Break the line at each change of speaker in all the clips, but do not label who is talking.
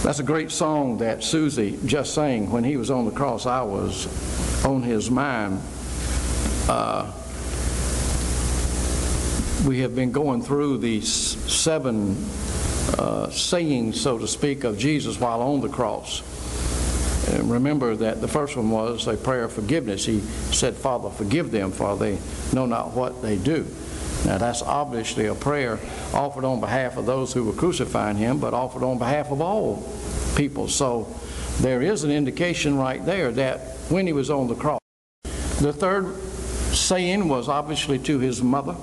That's a great song that Susie just sang. When he was on the cross, I was on his mind. We have been going through these 7 sayings, so to speak, of Jesus while on the cross. And remember that the first one was a prayer of forgiveness. He said, "Father, forgive them, for they know not what they do." Now, that's obviously a prayer offered on behalf of those who were crucifying him, but offered on behalf of all people. So there is an indication right there that when he was on the cross. The third saying was obviously to his mother,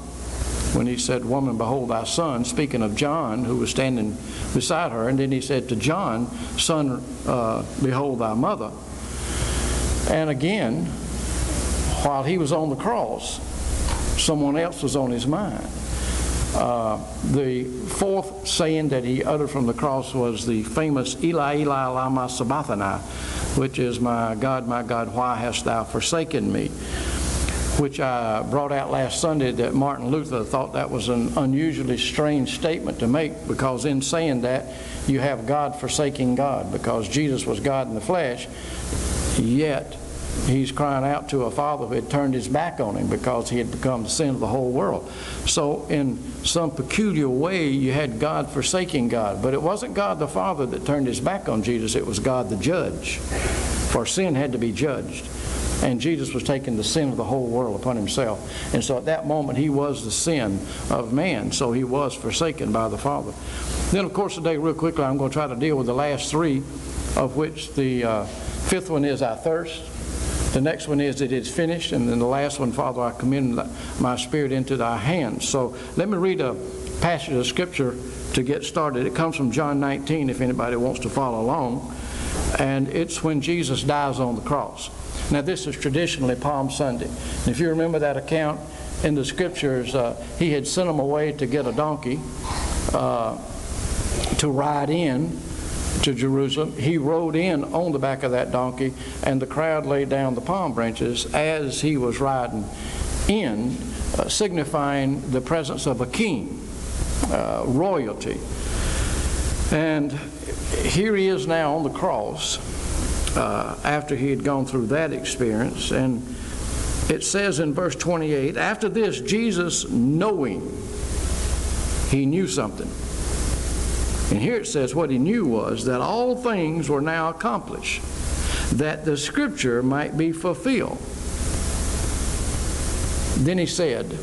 when he said, "Woman, behold thy son," speaking of John, who was standing beside her. And then he said to John, "Son, behold thy mother." And again, while he was on the cross, someone else was on his mind. The fourth saying that he uttered from the cross was the famous "Eli, Eli, lama sabachthani," which is, my God, why hast thou forsaken me?" Which I brought out last Sunday, that Martin Luther thought that was an unusually strange statement to make, because in saying that, you have God forsaking God, because Jesus was God in the flesh, yet he's crying out to a Father who had turned his back on him because he had become the sin of the whole world. So in some peculiar way, you had God forsaking God. But it wasn't God the Father that turned his back on Jesus, it was God the judge. For sin had to be judged. And Jesus was taking the sin of the whole world upon himself. And so at that moment, he was the sin of man. So he was forsaken by the Father. Then, of course, today, real quickly, I'm going to try to deal with the last 3, of which the fifth one is, "I thirst." The next one is, "It is finished." And then the last one, "Father, I commend my spirit into thy hands." So let me read a passage of Scripture to get started. It comes from John 19, if anybody wants to follow along. And it's when Jesus dies on the cross. Now, this is traditionally Palm Sunday. And if you remember that account in the Scriptures, he had sent them away to get a donkey to ride in to Jerusalem. He rode in on the back of that donkey, and the crowd laid down the palm branches as he was riding in, signifying the presence of a king, royalty. And here he is now on the cross, after he had gone through that experience. And it says in verse 28, "After this, Jesus, knowing," he knew something. And here it says what he knew was that all things were now accomplished, that the Scripture might be fulfilled. Then he said,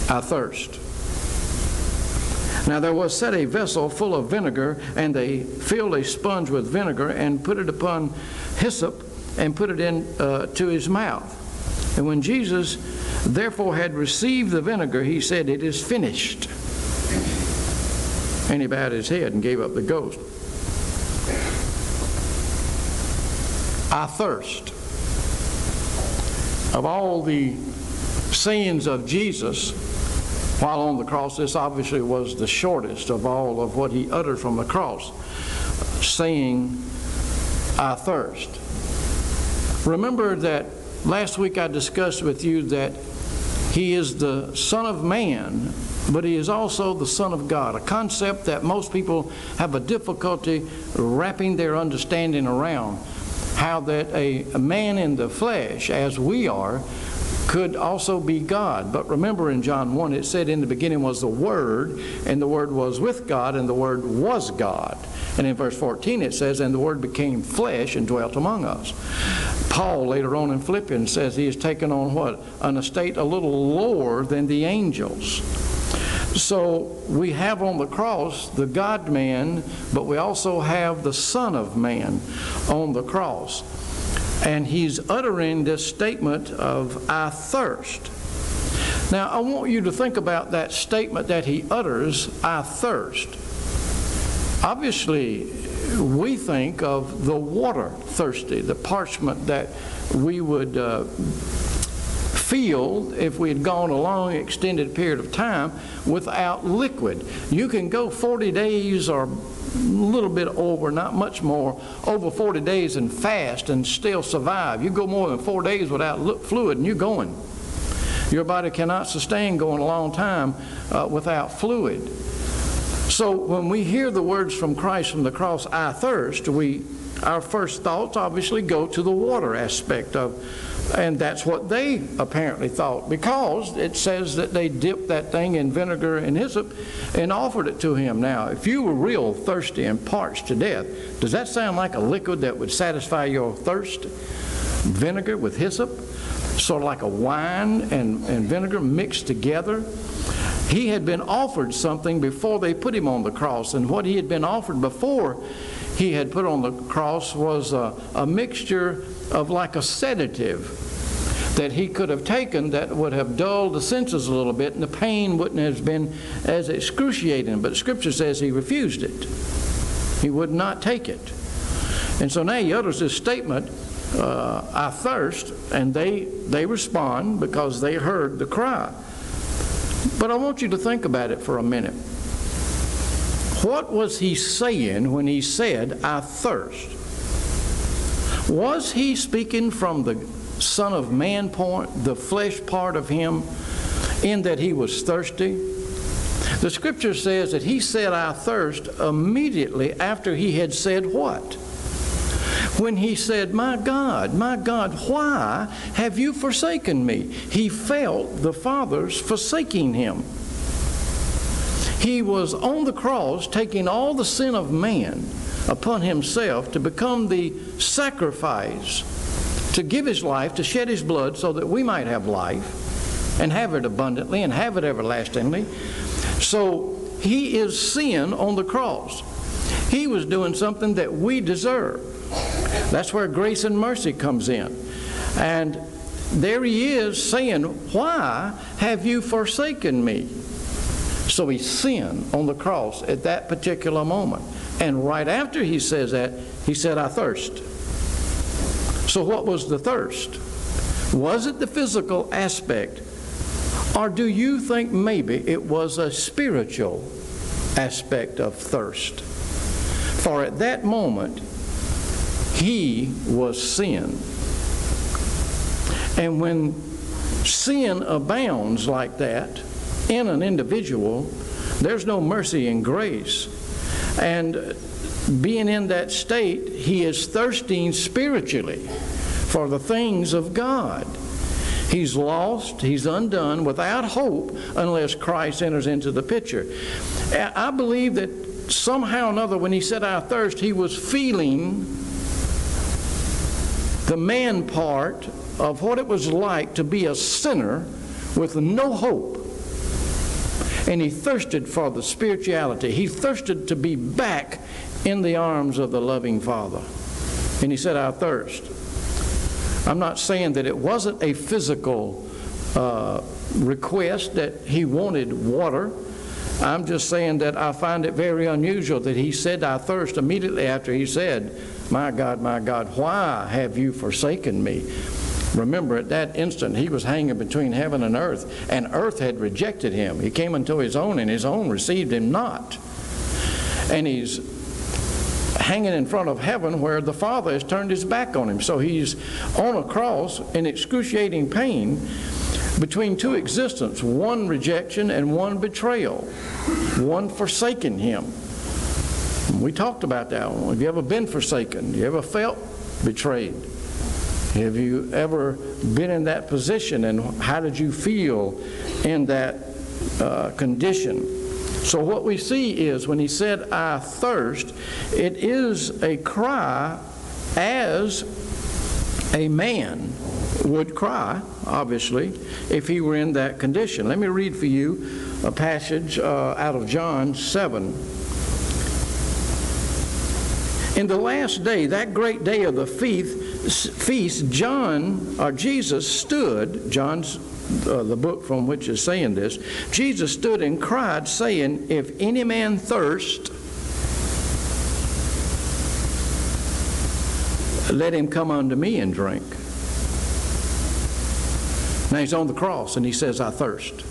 "I thirst." Now there was set a vessel full of vinegar, and they filled a sponge with vinegar and put it upon hyssop and put it in to his mouth. And when Jesus therefore had received the vinegar, he said, "It is finished." And he bowed his head and gave up the ghost. I thirst. Of all the sayings of Jesus while on the cross, this obviously was the shortest of all of what he uttered from the cross, saying, "I thirst." Remember that last week I discussed with you that he is the Son of Man, but he is also the Son of God, a concept that most people have a difficulty wrapping their understanding around, how that a man in the flesh, as we are, could also be God. But remember in John 1, it said, "In the beginning was the Word, and the Word was with God, and the Word was God." And in verse 14 it says, "And the Word became flesh and dwelt among us." Paul later on in Philippians says he has taken on what? An estate a little lower than the angels. So we have on the cross the God-man, but we also have the Son of Man on the cross. And he's uttering this statement of, "I thirst." Now, I want you to think about that statement that he utters, "I thirst." Obviously, we think of the water thirsty, the parchment that we would feel if we had gone a long extended period of time without liquid. You can go 40 days or a little bit over, not much more, over 40 days and fast and still survive. You go more than 4 days without fluid and you're going. Your body cannot sustain going a long time without fluid. So when we hear the words from Christ from the cross, I thirst, our first thoughts obviously go to the water aspect of, and that's what they apparently thought, because it says that they dipped that thing in vinegar and hyssop and offered it to him. Now, if you were real thirsty and parched to death, does that sound like a liquid that would satisfy your thirst? Vinegar with hyssop? Sort of like a wine and vinegar mixed together. He had been offered something before they put him on the cross, and what he had been offered before he had put on the cross was a mixture of like a sedative that he could have taken that would have dulled the senses a little bit, and the pain wouldn't have been as excruciating. But Scripture says he refused it. He would not take it. And so now he utters this statement, I thirst, and they respond because they heard the cry. But I want you to think about it for a minute. What was he saying when he said, I thirst? Was he speaking from the Son of Man point, the flesh part of him, in that he was thirsty? The Scripture says that he said, I thirst, immediately after he had said what? When he said, my God, why have you forsaken me? He felt the Father's forsaking him. He was on the cross taking all the sin of man upon himself to become the sacrifice, to give his life, to shed his blood so that we might have life and have it abundantly and have it everlastingly. So he is sin on the cross. He was doing something that we deserve. That's where grace and mercy comes in. And there he is saying, why have you forsaken me? So he sinned on the cross at that particular moment. And right after he says that, he said, I thirst. So what was the thirst? Was it the physical aspect? Or do you think maybe it was a spiritual aspect of thirst? For at that moment, he was sin. And when sin abounds like that in an individual, there's no mercy and grace. And being in that state, he is thirsting spiritually for the things of God. He's lost, he's undone, without hope unless Christ enters into the picture. I believe that somehow or another, when he said, I thirst, he was feeling the man part of what it was like to be a sinner with no hope. And he thirsted for the spirituality. He thirsted to be back in the arms of the loving Father. And he said, I thirst. I'm not saying that it wasn't a physical request that he wanted water. I'm just saying that I find it very unusual that he said, I thirst, immediately after he said, my God, why have you forsaken me? Remember, at that instant, he was hanging between heaven and earth had rejected him. He came unto his own, and his own received him not. And he's hanging in front of heaven where the Father has turned his back on him. So he's on a cross in excruciating pain between two existences, one rejection and one betrayal, one forsaking him. We talked about that one. Have you ever been forsaken? Have you ever felt betrayed? Have you ever been in that position, and how did you feel in that condition? So what we see is when he said, I thirst, it is a cry as a man would cry, obviously, if he were in that condition. Let me read for you a passage out of John 7. In the last day, that great day of the feast, Jesus stood, John's the book from which is saying this, Jesus stood and cried, saying, if any man thirst, let him come unto me and drink. Now he's on the cross and he says, I thirst.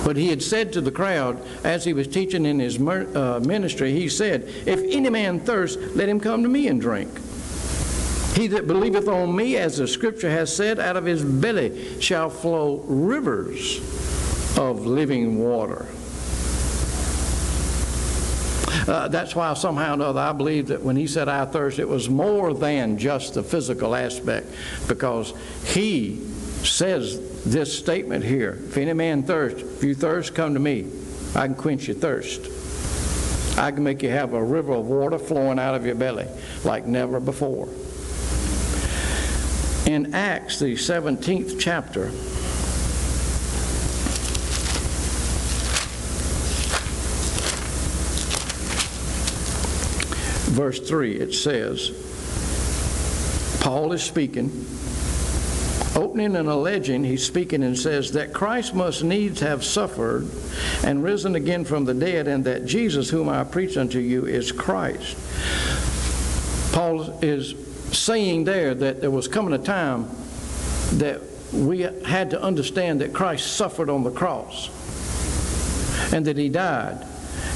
But he had said to the crowd, as he was teaching in his ministry, he said, if any man thirst, let him come to me and drink. He that believeth on me, as the Scripture has said, out of his belly shall flow rivers of living water. That's why somehow or another I believe that when he said I thirst, it was more than just the physical aspect, because he says this statement here, if any man thirst, if you thirst, come to me. I can quench your thirst. I can make you have a river of water flowing out of your belly like never before. In Acts, the 17th chapter, verse 3, it says, Paul is speaking, opening and alleging, he's speaking and says that Christ must needs have suffered and risen again from the dead, and that Jesus, whom I preach unto you, is Christ. Paul is saying there that there was coming a time that we had to understand that Christ suffered on the cross and that he died,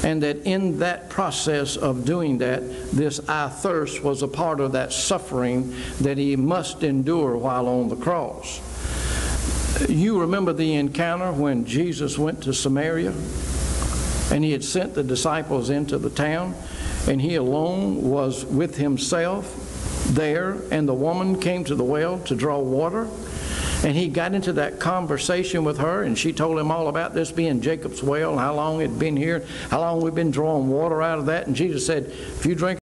and that in that process of doing that, this I thirst was a part of that suffering that he must endure while on the cross. You remember the encounter when Jesus went to Samaria and he had sent the disciples into the town, and he alone was with himself there, and the woman came to the well to draw water, and he got into that conversation with her, and she told him all about this being Jacob's well and how long it had been here, how long we've been drawing water out of that. And Jesus said, if you drink